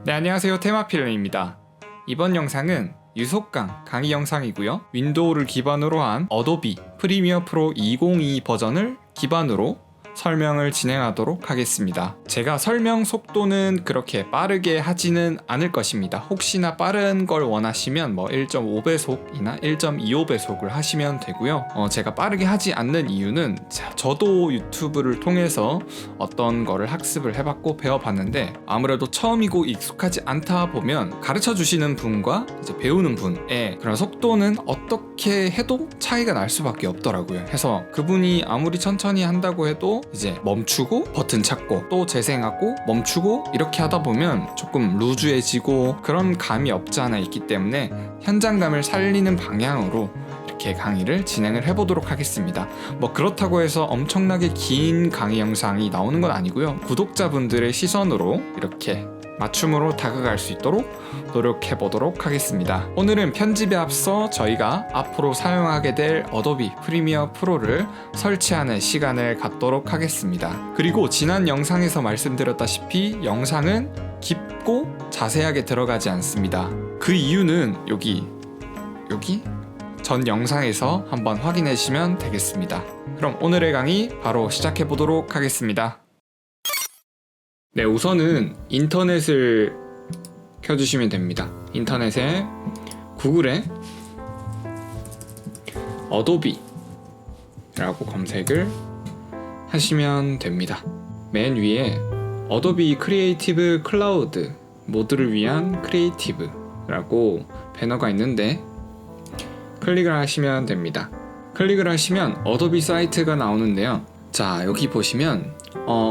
네, 안녕하세요. 테마필름입니다. 이번 영상은 유속강 강의 영상이고요. 윈도우를 기반으로 한 어도비 프리미어 프로 2022 버전을 기반으로 설명을 진행하도록 하겠습니다. 제가 설명 속도는 그렇게 빠르게 하지는 않을 것입니다. 혹시나 빠른 걸 원하시면 1.5배속이나 1.25배속을 하시면 되고요. 제가 빠르게 하지 않는 이유는 저도 유튜브를 통해서 어떤 거를 학습을 해봤고 배워봤는데 아무래도 처음이고 익숙하지 않다 보면 가르쳐 주시는 분과 이제 배우는 분의 그런 속도는 어떻게 해도 차이가 날 수밖에 없더라고요. 그래서 그분이 아무리 천천히 한다고 해도 이제 멈추고 버튼 찾고 또 재생하고 멈추고 이렇게 하다 보면 조금 루즈해지고 그런 감이 없지 않아 있기 때문에 현장감을 살리는 방향으로 이렇게 강의를 진행을 해보도록 하겠습니다. 그렇다고 해서 엄청나게 긴 강의 영상이 나오는 건 아니고요. 구독자분들의 시선으로 이렇게 맞춤으로 다가갈 수 있도록 노력해 보도록 하겠습니다. 오늘은 편집에 앞서 저희가 앞으로 사용하게 될 어도비 프리미어 프로를 설치하는 시간을 갖도록 하겠습니다. 그리고 지난 영상에서 말씀드렸다시피 영상은 깊고 자세하게 들어가지 않습니다. 그 이유는 여기 전 영상에서 한번 확인해 주시면 되겠습니다. 그럼 오늘의 강의 바로 시작해 보도록 하겠습니다. 네, 우선은 인터넷을 켜주시면 됩니다. 인터넷에 구글에 어도비라고 검색을 하시면 됩니다. 맨 위에 어도비 크리에이티브 클라우드 모드를 위한 크리에이티브라고 배너가 있는데 클릭을 하시면 됩니다. 클릭을 하시면 어도비 사이트가 나오는데요. 자, 여기 보시면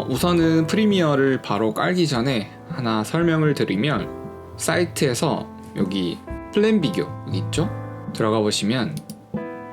우선은 프리미어를 바로 깔기 전에 하나 설명을 드리면 사이트에서 여기 플랜 비교 여기 있죠? 들어가 보시면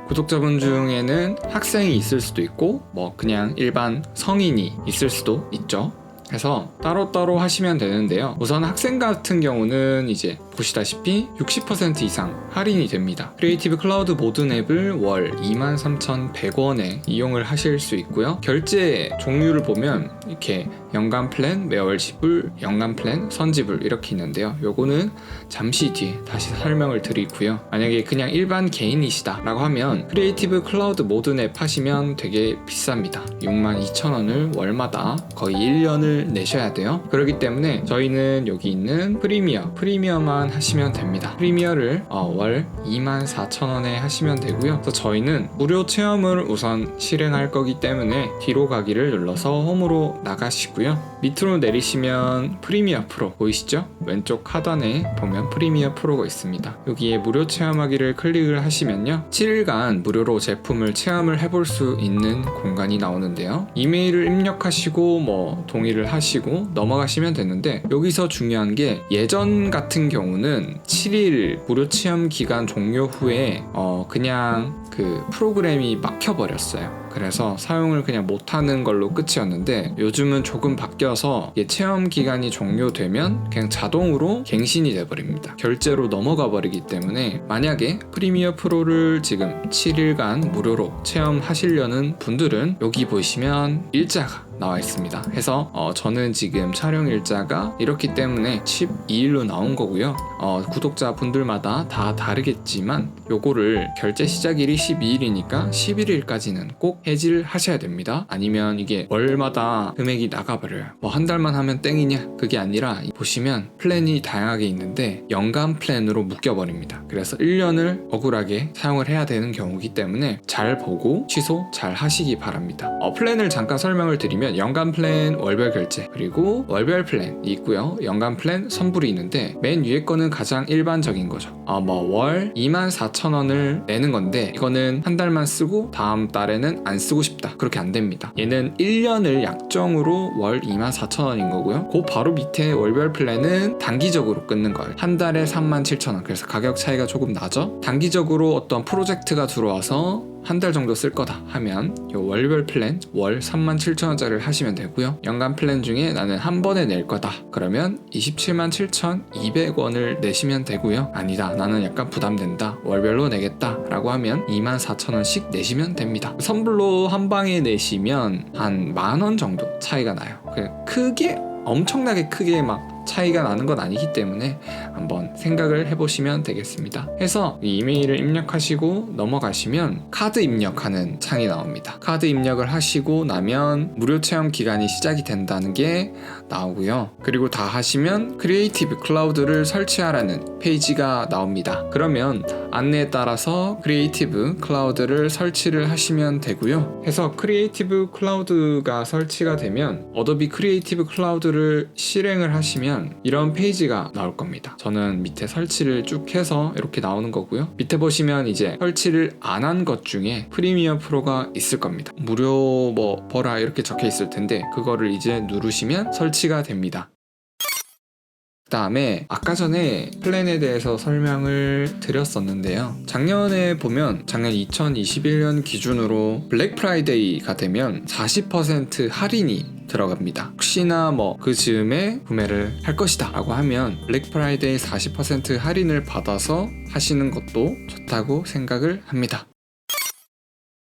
구독자분 중에는 학생이 있을 수도 있고 그냥 일반 성인이 있을 수도 있죠. 그래서 따로따로 하시면 되는데요. 우선 학생 같은 경우는 이제 보시다시피 60% 이상 할인이 됩니다. 크리에이티브 클라우드 모든 앱을 월 23,100원에 이용을 하실 수 있고요. 결제 종류를 보면 이렇게 연간 플랜, 매월 지불, 연간 플랜, 선지불 이렇게 있는데요. 요거는 잠시 뒤에 다시 설명을 드리고요. 만약에 그냥 일반 개인이시다 라고 하면 크리에이티브 클라우드 모든 앱 하시면 되게 비쌉니다. 62,000원을 월마다 거의 1년을 내셔야 돼요. 그렇기 때문에 저희는 여기 있는 프리미어만 하시면 됩니다. 프리미어를 월 24,000원에 하시면 되고요. 그래서 저희는 무료 체험을 우선 실행할 거기 때문에 뒤로 가기를 눌러서 홈으로 나가시고요. 밑으로 내리시면 프리미어 프로 보이시죠? 왼쪽 하단에 보면 프리미어 프로가 있습니다. 여기에 무료 체험하기를 클릭을 하시면요. 7일간 무료로 제품을 체험을 해볼 수 있는 공간이 나오는데요. 이메일을 입력하시고 동의를 하시고 넘어가시면 되는데 여기서 중요한 게 예전 같은 경우는 7일 무료 체험 기간 종료 후에 그냥 그 프로그램이 막혀버렸어요. 그래서 사용을 그냥 못하는 걸로 끝이었는데 요즘은 조금 바뀌어서 체험 기간이 종료되면 그냥 자동으로 갱신이 돼버립니다. 결제로 넘어가 버리기 때문에 만약에 프리미어 프로를 지금 7일간 무료로 체험하시려는 분들은 여기 보시면 일자가 나와 있습니다. 해서 저는 지금 촬영 일자가 이렇기 때문에 12일로 나온 거고요. 구독자분들마다 다 다르겠지만 요거를 결제 시작일이 12일이니까 11일까지는 꼭 해지를 하셔야 됩니다. 아니면 이게 월마다 금액이 나가버려요. 한 달만 하면 땡이냐? 그게 아니라 보시면 플랜이 다양하게 있는데 연간 플랜으로 묶여버립니다. 그래서 1년을 억울하게 사용을 해야 되는 경우이기 때문에 잘 보고 취소 잘 하시기 바랍니다. 플랜을 잠깐 설명을 드리면 연간 플랜 월별 결제 그리고 월별 플랜이 있고요. 연간 플랜 선불이 있는데 맨 위에 거는 가장 일반적인 거죠. 월 24,000원을 내는 건데 이거는 한 달만 쓰고 다음 달에는 안 쓰고 싶다. 그렇게 안 됩니다. 얘는 1년을 약정으로 월 24,000원인 거고요. 그 바로 밑에 월별 플랜은 단기적으로 끊는 거예요. 한 달에 37,000원. 그래서 가격 차이가 조금 나죠. 단기적으로 어떤 프로젝트가 들어와서 한 달 정도 쓸 거다 하면 이 월별 플랜 월 37,000원짜리를 하시면 되고요. 연간 플랜 중에 나는 한 번에 낼 거다 그러면 277,200원을 내시면 되고요. 아니다 나는 약간 부담된다 월별로 내겠다 라고 하면 24,000원씩 내시면 됩니다. 선불로 한 방에 내시면 한 10,000원 정도 차이가 나요. 크게 엄청나게 크게 막 차이가 나는 건 아니기 때문에 한번 생각을 해보시면 되겠습니다. 해서 이 이메일을 입력하시고 넘어가시면 카드 입력하는 창이 나옵니다. 카드 입력을 하시고 나면 무료 체험 기간이 시작이 된다는 게 나오고요. 그리고 다 하시면 크리에이티브 클라우드를 설치하라는 페이지가 나옵니다. 그러면 안내에 따라서 크리에이티브 클라우드를 설치를 하시면 되고요. 해서 크리에이티브 클라우드가 설치가 되면 어도비 크리에이티브 클라우드를 실행을 하시면 이런 페이지가 나올 겁니다. 저는 밑에 설치를 쭉 해서 이렇게 나오는 거고요. 밑에 보시면 이제 설치를 안 한 것 중에 프리미어 프로가 있을 겁니다. 무료 뭐 버라 이렇게 적혀 있을 텐데 그거를 이제 누르시면 설치가 됩니다. 그 다음에 아까 전에 플랜에 대해서 설명을 드렸었는데요. 작년에 보면 작년 2021년 기준으로 블랙 프라이데이가 되면 40% 할인이 들어갑니다. 혹시나 뭐 그 즈음에 구매를 할 것이다 라고 하면 블랙 프라이데이 40% 할인을 받아서 하시는 것도 좋다고 생각을 합니다.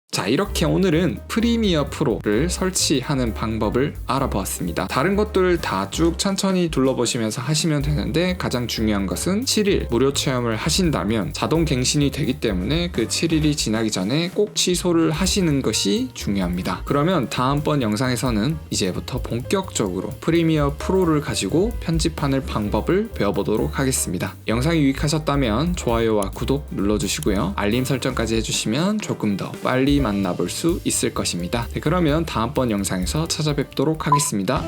자, 이렇게 오늘은 프리미어 프로를 설치하는 방법을 알아보았습니다. 다른 것들 다 쭉 천천히 둘러보시면서 하시면 되는데 가장 중요한 것은 7일 무료 체험을 하신다면 자동 갱신이 되기 때문에 그 7일이 지나기 전에 꼭 취소를 하시는 것이 중요합니다. 그러면 다음번 영상에서는 이제부터 본격적으로 프리미어 프로를 가지고 편집하는 방법을 배워보도록 하겠습니다. 영상이 유익하셨다면 좋아요와 구독 눌러주시고요. 알림 설정까지 해주시면 조금 더 빨리 만나볼 수 있을 것입니다. 네, 그러면 다음번 영상에서 찾아뵙도록 하겠습니다.